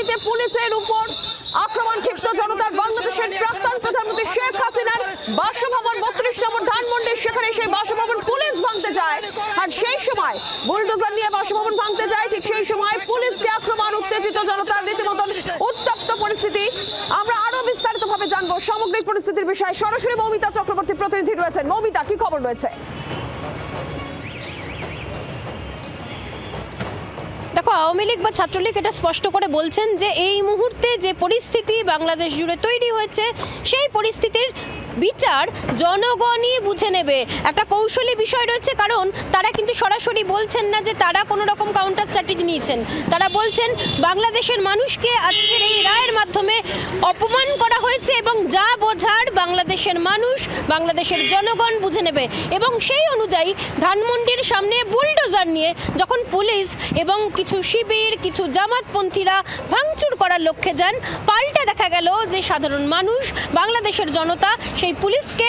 ধানমন্ডিতে পুলিশের উপর আক্রমণ, ক্ষিপ্ত জনতার। বাংলাদেশের প্রাক্তন প্রধানমন্ত্রী শেখ হাসিনার বাসভবন 32 নম্বর ধানমন্ডি, সেখানে সেই বাসভবন পুলিশ ভাঙতে যায়। আর সেই সময় বুলডোজার নিয়ে বাসভবন ভাঙতে যায়, ঠিক সেই সময় পুলিশকে আক্রমণ, উত্তেজিত জনতার, রীতিমতো উত্তপ্ত পরিস্থিতি। আমরা আরো বিস্তারিতভাবে জানবো সামগ্রিক পরিস্থিতির বিষয়ে। সরাসরি মৌমিতা চক্রবর্তী প্রতিনিধি রয়েছেন। মৌমিতা, কি খবর রয়েছে? দেখো, আওয়ামী লীগ বা ছাত্রলীগ এটা স্পষ্ট করে বলছেন যে এই মুহূর্তে যে পরিস্থিতি বাংলাদেশ জুড়ে তৈরি হয়েছে, সেই পরিস্থিতির বিচার জনগণই বুঝে নেবে। একটা কৌশলী বিষয় রয়েছে, কারণ তারা কিন্তু সরাসরি বলছেন না যে তারা কোনো রকম কাউন্টার স্ট্র্যাটেজি নিয়েছেন। তারা বলছেন বাংলাদেশের মানুষকে আজকের এই রায়ের মাধ্যমে অপমান করা হয়েছে এবং যা বোঝার বাংলাদেশের মানুষ, বাংলাদেশের জনগণ বুঝে নেবে। এবং সেই অনুযায়ী ধানমন্ডির সামনে বুলডোজার নিয়ে যখন পুলিশ এবং কিছু শিবির, কিছু জামাতপন্থীরা ভাঙচুর করার লক্ষ্যে যান, পাল্টা দেখা গেল যে সাধারণ মানুষ, বাংলাদেশের জনতা সেই পুলিশকে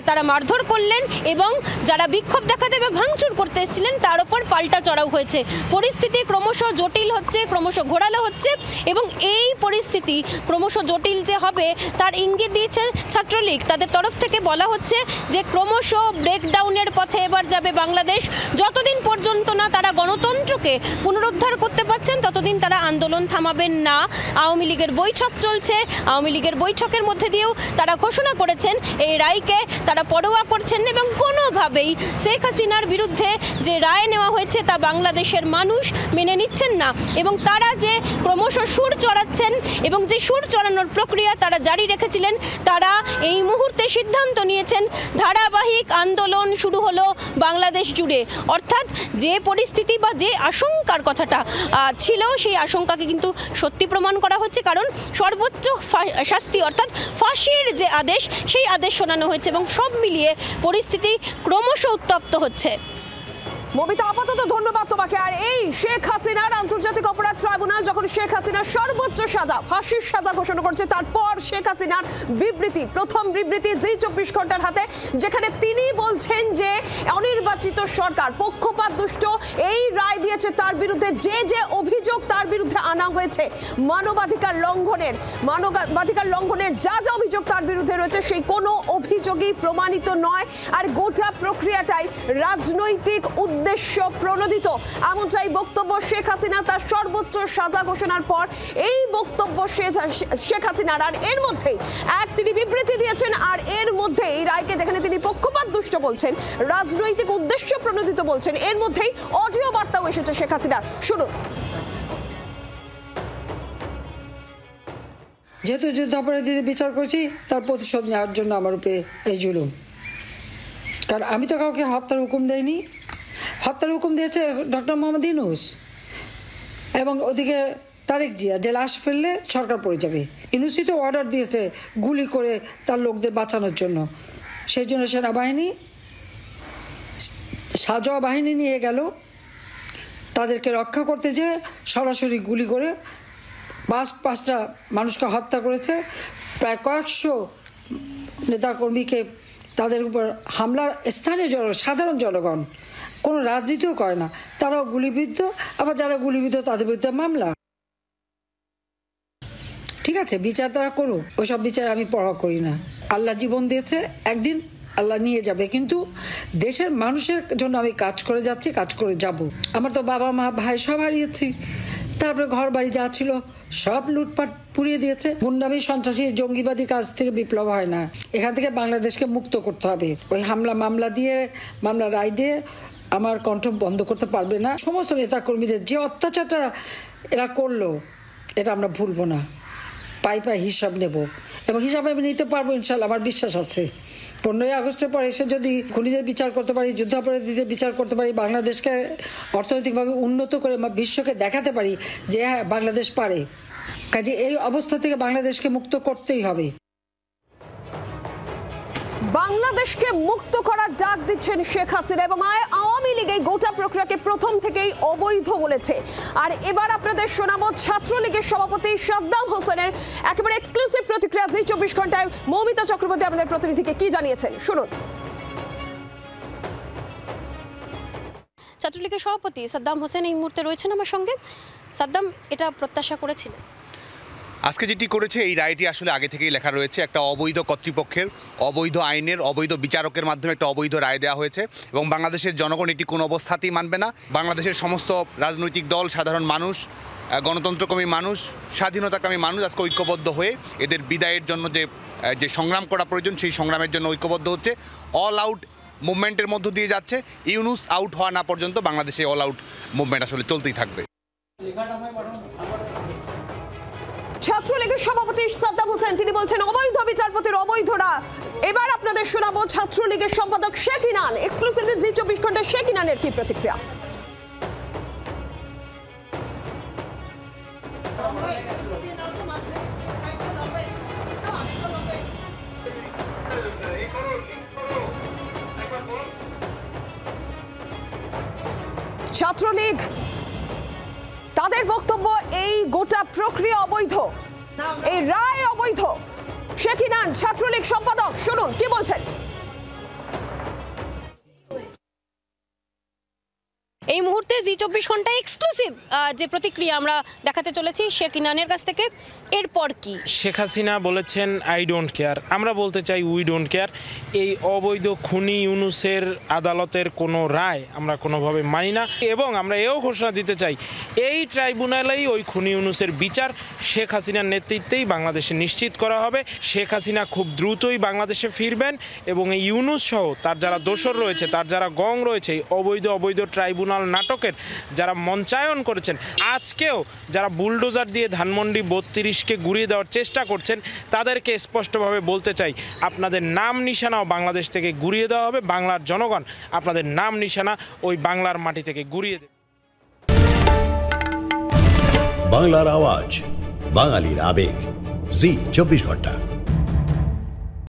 তারা মারধর করলেন এবং যারা বিক্ষোভ দেখাতে বা ভাঙচুর করতে এসেছিলেন তার উপর পাল্টা চড়াও হয়েছে। পরিস্থিতি ক্রমশ জটিল হচ্ছে, ক্রমশ ঘোরালো হচ্ছে এবং এই পরিস্থিতি ক্রমশ জটিল যে হবে তার ইঙ্গিত দিয়েছে ছাত্রলীগ। তাদের তরফ থেকে বলা হচ্ছে যে ক্রমশ ব্রেকডাউনের পথে এবার যাবে বাংলাদেশ। যতদিন পর্যন্ত না তারা গণতন্ত্রকে পুনরুদ্ধার করতে পারছেন ততদিন তারা আন্দোলন থামাবেন না। আওয়ামী লীগের বৈঠক চলছে, আওয়ামী লীগের বৈঠকের মধ্যে দিয়েও তারা ঘোষণা করেছেন এই রায়কে তারা পরোয়া করছেন এবং কোনোভাবেই শেখ হাসিনার বিরুদ্ধে যে রায় নেওয়া হয়েছে তা বাংলাদেশের মানুষ মেনে নিচ্ছেন না। এবং তারা যে ক্রমশ সুর চড়াচ্ছেন এবং যে সুর চড়ানোর প্রক্রিয়া তারা জারি রেখেছিলেন, তারা এই মুহূর্তে সিদ্ধান্ত নিয়েছেন ধারাবাহিক আন্দোলন শুরু হলো বাংলাদেশ জুড়ে। অর্থাৎ যে পরিস্থিতি বা যে আশঙ্কার কথাটা ছিল সেই আশঙ্কাকে কিন্তু সত্যি প্রমাণ করা হচ্ছে, কারণ সর্বোচ্চ শাস্তি অর্থাৎ ফাঁসির যে আদেশ সেই আদেশ শোনানো হয়েছে এবং সব মিলিয়ে পরিস্থিতি ক্রমশ উত্তপ্ত হচ্ছে। মমিতা, আপাতত ধন্যবাদ তোমাকে। আর এই শেখ হাসিনার আন্তর্জাতিক অপরাধ ট্রাইব্যুনাল যখন শেখ হাসিনার সর্বোচ্চ সাজা, ফাঁসির সাজা ঘোষণা করছে, তারপর শেখ হাসিনার বিবৃতি, প্রথম বিবৃতি জি 24 ঘন্টার হাতে, যেখানে তিনি বলছেন যে অনির্বাচিত সরকার পক্ষপাত দুষ্ট, এই রায় দিয়েছে তার বিরুদ্ধে যে যে অভিযোগ তার বিরুদ্ধে আনা হয়েছে, মানবাধিকার লঙ্ঘনের যা যা অভিযোগ তার বিরুদ্ধে রয়েছে, সেই কোনো অভিযোগই প্রমাণিত নয়। আর গোটা প্রক্রিয়াটাই রাজনৈতিক উদ্দেশ্য প্রণোদিত, এমনটাই বক্তব্য শেখ হাসিনা তার সর্বোচ্চ সাজা ঘোষণার পর। এই বক্তব্য শেখ হাসিনার, আর এর মধ্যেই তিনি বিবৃতি দিয়েছেন, আর এর মধ্যে এই রায়কে যেখানে তিনি পক্ষপাত দুষ্ট বলছেন, রাজনৈতিক উদ্দেশ্য প্রণোদিত বলছেন, এর মধ্যেই অডিও বার্তাও এসেছে শেখ হাসিনার। শুনুন। যেহেতু যুদ্ধাপরাধীদের বিচার করছি, তার প্রতিশোধ নেওয়ার জন্য আমার উপরে এই জুলুম। কারণ আমি তো কাউকে হত্যার হুকুম দেইনি। হত্যার হুকুম দিয়েছে ডক্টর মোহাম্মদ ইউনূস এবং ওদিকে তারেক জিয়া, যে লাশ ফেললে সরকার পড়ে যাবে। ইউনূসই তো অর্ডার দিয়েছে গুলি করে তার লোকদের বাঁচানোর জন্য। সেই জন্য সেনাবাহিনী, সাজোয়া বাহিনী নিয়ে গেল, তাদেরকে রক্ষা করতে যেয়ে সরাসরি গুলি করে 5টা মানুষকে হত্যা করেছে। প্রায় কয়েকশো নেতাকর্মীকে তাদের উপর হামলা, স্থানীয় সাধারণ জনগণ, কোনো রাজনীতিও করে না, তারাও গুলিবিদ্ধ। আবার যারা গুলিবিদ্ধ তাদের বিরুদ্ধে মামলা। ঠিক আছে, বিচার তারা করুক, ওইসব বিচার আমি পরোয়া করি না। আল্লাহ জীবন দিয়েছে, একদিন আল্লাহ নিয়ে যাবে, কিন্তু দেশের মানুষের জন্য আমি কাজ করে যাচ্ছি, কাজ করে যাব। আমার তো বাবা মা ভাই সব হারিয়েছি, তারপরে ঘর বাড়ি যা ছিল সব লুটপাট পুড়িয়ে দিয়েছে। গুন্ডামি, সন্ত্রাসী, জঙ্গিবাদী কাজ থেকে বিপ্লব হয় না। এখান থেকে বাংলাদেশকে মুক্ত করতে হবে। ওই মামলা রায় দিয়ে আমার কণ্ঠ বন্ধ করতে পারবে না। সমস্ত নেতাকর্মীদের যে অত্যাচারটা এরা করলো, এটা আমরা ভুলবো না। পাই হিসাব নেব এবং হিসাব আমি নিতে পারবো ইনশাল্লাহ, আমার বিশ্বাস আছে। 15ই আগস্টের পর এসে যদি খুনিদের বিচার করতে পারি, যুদ্ধাপরাধীদের বিচার করতে পারি, বাংলাদেশকে অর্থনৈতিকভাবে উন্নত করে বিশ্বকে দেখাতে পারি যে হ্যাঁ বাংলাদেশ পারে, কাজে এই অবস্থা থেকে বাংলাদেশকে মুক্ত করতেই হবে। বাংলাদেশকে মুক্ত করার ডাক দিচ্ছেন শেখ হাসিনা এবং আওয়ামী লীগ এই গোটা প্রক্রিয়াকে প্রথম থেকেই অবৈধ বলেছে। আর এবার আপনাদের শোনাবো ছাত্রলীগের সভাপতি সাদ্দাম হোসেনের একেবারে এক্সক্লুসিভ প্রতিক্রিয়া জি 24 ঘন্টায়। মৌমিতা চক্রবর্তী আমাদের প্রতিনিধিকে কি জানিয়েছেন, শুনুন। ছাত্রলীগের সভাপতি সাদ্দাম হোসেন এই মুহূর্তে রয়েছেন আমার সঙ্গে। সাদ্দাম, এটা প্রত্যাশা করেছিলেন? আজকে যেটি করেছে এই রায়টি আসলে আগে থেকেই লেখা রয়েছে, একটা অবৈধ কর্তৃপক্ষের, অবৈধ আইনের, অবৈধ বিচারকের মাধ্যমে একটা অবৈধ রায় দেওয়া হয়েছে এবং বাংলাদেশের জনগণ এটি কোনো অবস্থাতেই মানবে না। বাংলাদেশের সমস্ত রাজনৈতিক দল, সাধারণ মানুষ, গণতন্ত্রকামী মানুষ, স্বাধীনতাকামী মানুষ আজকে ঐক্যবদ্ধ হয়ে এদের বিদায়ের জন্য যে সংগ্রাম করা প্রয়োজন সেই সংগ্রামের জন্য ঐক্যবদ্ধ হচ্ছে। অল আউট মুভমেন্টের মধ্য দিয়ে যাচ্ছে। ইউনূস আউট হওয়া না পর্যন্ত বাংলাদেশে অল আউট মুভমেন্ট আসলে চলতেই থাকবে। ছাত্রলীগের সভাপতি সাদ্দাম হোসেন তিনি বলছেন অবৈধ বিচারপতির অবৈধরা। এবার আপনাদের শোনাবো ছাত্রলীগের সম্পাদক শেখ ইনান, এক্সক্লুসিভলি জি 24 ঘন্টা শেখ ইনানের কি প্রতিক্রিয়া। ছাত্রলীগ তাদের বক্তব্য, এই গোটা প্রক্রিয়া অবৈধ, এই রায় অবৈধ। শেখ ইনান ছাত্রলীগ সম্পাদক, শুনুন কি বলছেন। এই মুহূর্তে জি 24 ঘন্টা এক্সক্লুসিভ যে প্রতিক্রিয়া আমরা দেখাতে চলেছি শেখ ইনানের কাছ থেকে। এরপর কি শেখ হাসিনা বলেছেন আই ডোন্ট কেয়ার, আমরা বলতে চাই উই ডোন্ট কেয়ার। এই অবৈধ খুনি ইউনূসের আদালতের কোনো রায় আমরা কোনোভাবে মানি না এবং আমরা এও ঘোষণা দিতে চাই এই ট্রাইব্যুনালেই ওই খুনি ইউনূসের বিচার শেখ হাসিনার নেতৃত্বেই বাংলাদেশে নিশ্চিত করা হবে। শেখ হাসিনা খুব দ্রুতই বাংলাদেশে ফিরবেন এবং এই ইউনূস সহ তার যারা দোসর রয়েছে, তার যারা গং রয়েছে, এই অবৈধ ট্রাইব্যুনাল নাটকের যারা মঞ্চায়ন করেছেন, আজকেও যারা বুলডোজার দিয়ে ধানমন্ডি 32কে ঘুরিয়ে দেওয়ার চেষ্টা করছেন, তাদেরকে স্পষ্টভাবে বলতে চাই আপনাদের নাম নিশানাও বাংলাদেশ থেকে ঘুরিয়ে দেওয়া হবে। বাংলার জনগণ আপনাদের নাম নিশানা ওই বাংলার মাটি থেকে ঘুরিয়ে দেবে। বাংলার আওয়াজ, বাঙালির আবেগ, জি 24 ঘন্টা।